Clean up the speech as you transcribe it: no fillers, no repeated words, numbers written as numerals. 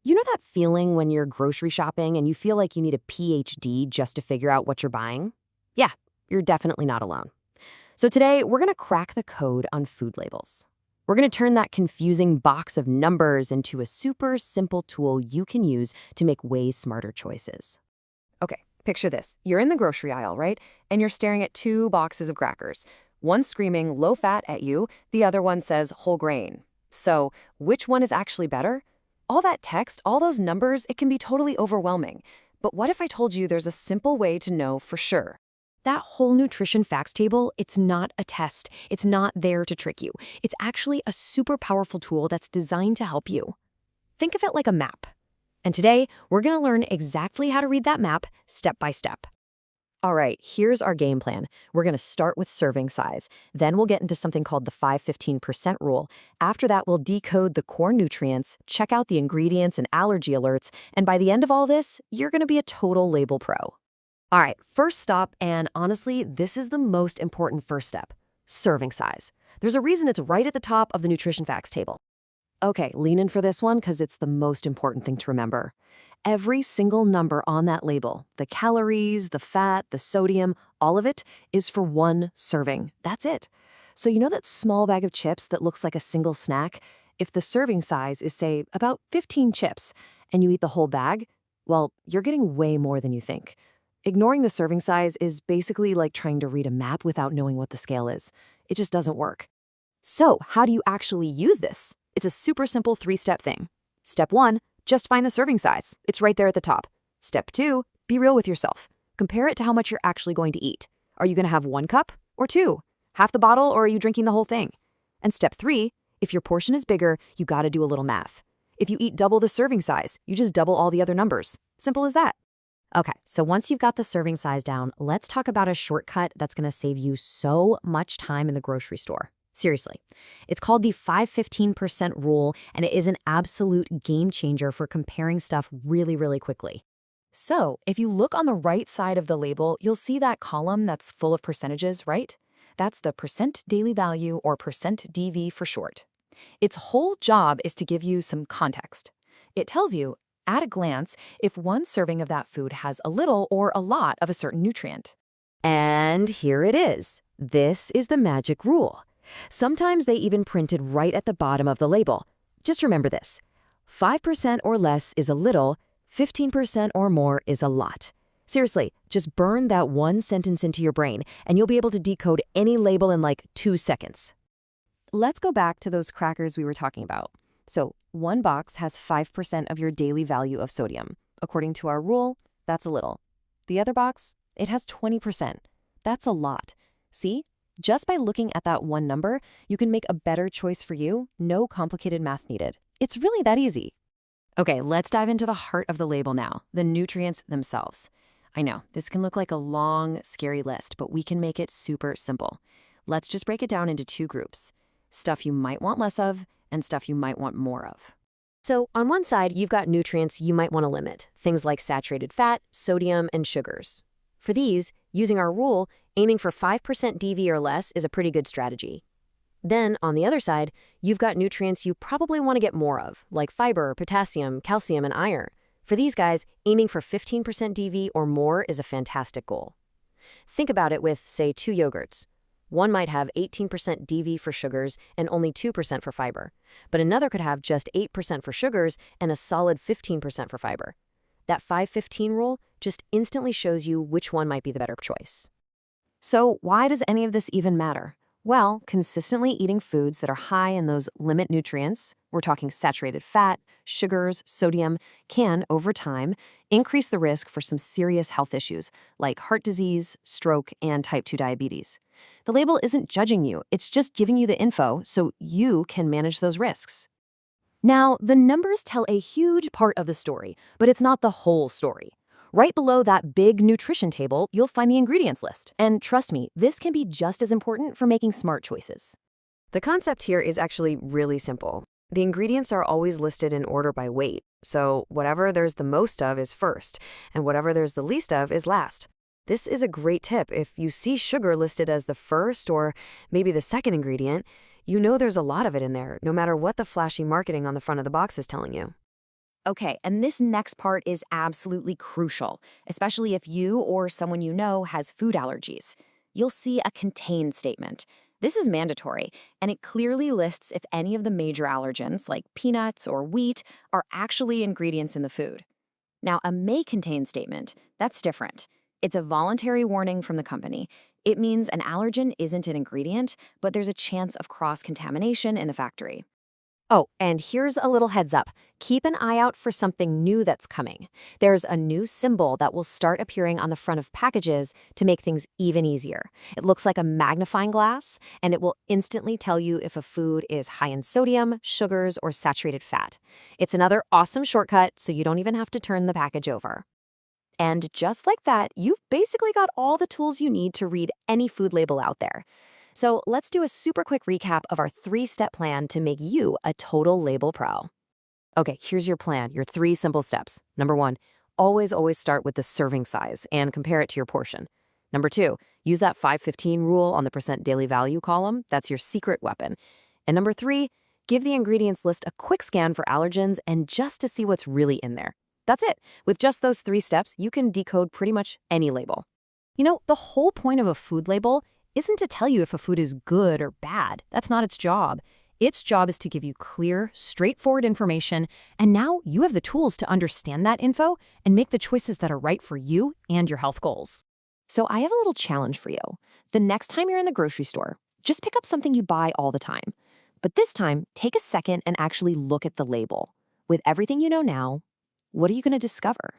You know that feeling when you're grocery shopping and you feel like you need a PhD just to figure out what you're buying? Yeah, you're definitely not alone. So today, we're going to crack the code on food labels. We're going to turn that confusing box of numbers into a super simple tool you can use to make way smarter choices. Okay, picture this. You're in the grocery aisle, right? And you're staring at two boxes of crackers. One screaming low fat at you, the other one says whole grain. So, which one is actually better? All that text, all those numbers, it can be totally overwhelming. But what if I told you there's a simple way to know for sure? That whole nutrition facts table, it's not a test. It's not there to trick you. It's actually a super powerful tool that's designed to help you. Think of it like a map. And today, we're going to learn exactly how to read that map step by step. All right, here's our game plan. We're going to start with serving size. Then we'll get into something called the 5-15% rule. After that, we'll decode the core nutrients, check out the ingredients and allergy alerts, and by the end of all this, you're going to be a total label pro. All right, first stop, and honestly, this is the most important first step, serving size. There's a reason it's right at the top of the nutrition facts table. Okay, lean in for this one because it's the most important thing to remember. Every single number on that label, the calories, the fat, the sodium, all of it is for one serving. That's it. So you know that small bag of chips that looks like a single snack? If the serving size is, say, about 15 chips, and you eat the whole bag, well, you're getting way more than you think. Ignoring the serving size is basically like trying to read a map without knowing what the scale is. It just doesn't work. So, how do you actually use this? It's a super simple 3-step thing. Step 1, just find the serving size. It's right there at the top. Step 2, be real with yourself. Compare it to how much you're actually going to eat. Are you going to have 1 cup or 2? Half the bottle, or are you drinking the whole thing? And step 3, if your portion is bigger, you got to do a little math. If you eat double the serving size, you just double all the other numbers. Simple as that. Okay, so once you've got the serving size down, let's talk about a shortcut that's going to save you so much time in the grocery store. Seriously. It's called the 5-15% rule, and it is an absolute game changer for comparing stuff really, really quickly. So, if you look on the right side of the label, you'll see that column that's full of percentages, right? That's the percent daily value, or percent DV for short. Its whole job is to give you some context. It tells you, at a glance, if one serving of that food has a little or a lot of a certain nutrient. And here it is. This is the magic rule. Sometimes they even print it right at the bottom of the label. Just remember this. 5% or less is a little, 15% or more is a lot. Seriously, just burn that one sentence into your brain, and you'll be able to decode any label in like 2 seconds. Let's go back to those crackers we were talking about. So, one box has 5% of your daily value of sodium. According to our rule, that's a little. The other box, it has 20%. That's a lot. See? Just by looking at that one number, you can make a better choice for you, no complicated math needed. It's really that easy. Okay, let's dive into the heart of the label now, the nutrients themselves. I know, this can look like a long, scary list, but we can make it super simple. Let's just break it down into 2 groups. Stuff you might want less of, and stuff you might want more of. So, on one side, you've got nutrients you might want to limit, things like saturated fat, sodium, and sugars. For these, using our rule, aiming for 5% DV or less is a pretty good strategy. Then, on the other side, you've got nutrients you probably want to get more of, like fiber, potassium, calcium, and iron. For these guys, aiming for 15% DV or more is a fantastic goal. Think about it with, say, 2 yogurts. One might have 18% DV for sugars and only 2% for fiber, but another could have just 8% for sugars and a solid 15% for fiber. That 5-15 rule just instantly shows you which one might be the better choice. So why does any of this even matter? Well, consistently eating foods that are high in those limit nutrients, we're talking saturated fat, sugars, sodium, can, over time, increase the risk for some serious health issues like heart disease, stroke, and type 2 diabetes. The label isn't judging you, it's just giving you the info so you can manage those risks. Now, the numbers tell a huge part of the story, but it's not the whole story. Right below that big nutrition table, you'll find the ingredients list. And trust me, this can be just as important for making smart choices. The concept here is actually really simple. The ingredients are always listed in order by weight, so whatever there's the most of is first, and whatever there's the least of is last. This is a great tip. If you see sugar listed as the first or maybe the second ingredient, you know there's a lot of it in there, no matter what the flashy marketing on the front of the box is telling you. Okay, and this next part is absolutely crucial, especially if you or someone you know has food allergies. You'll see a contain statement. This is mandatory, and it clearly lists if any of the major allergens, like peanuts or wheat, are actually ingredients in the food. Now, a may contain statement, that's different. It's a voluntary warning from the company. It means an allergen isn't an ingredient, but there's a chance of cross contamination in the factory. Oh, and here's a little heads up. Keep an eye out for something new that's coming. There's a new symbol that will start appearing on the front of packages to make things even easier. It looks like a magnifying glass, and it will instantly tell you if a food is high in sodium, sugars, or saturated fat. It's another awesome shortcut, so you don't even have to turn the package over. And just like that, you've basically got all the tools you need to read any food label out there. So let's do a super quick recap of our 3-step plan to make you a total label pro. Okay, here's your plan, your 3 simple steps. Number 1, always start with the serving size and compare it to your portion. Number 2, use that 515 rule on the percent daily value column. That's your secret weapon. And number 3, give the ingredients list a quick scan for allergens and just to see what's really in there. That's it. With just those 3 steps, you can decode pretty much any label. You know, the whole point of a food label isn't to tell you if a food is good or bad. That's not its job. Its job is to give you clear, straightforward information, and now you have the tools to understand that info and make the choices that are right for you and your health goals. So I have a little challenge for you. The next time you're in the grocery store, just pick up something you buy all the time. But this time, take a second and actually look at the label. With everything you know now, what are you going to discover?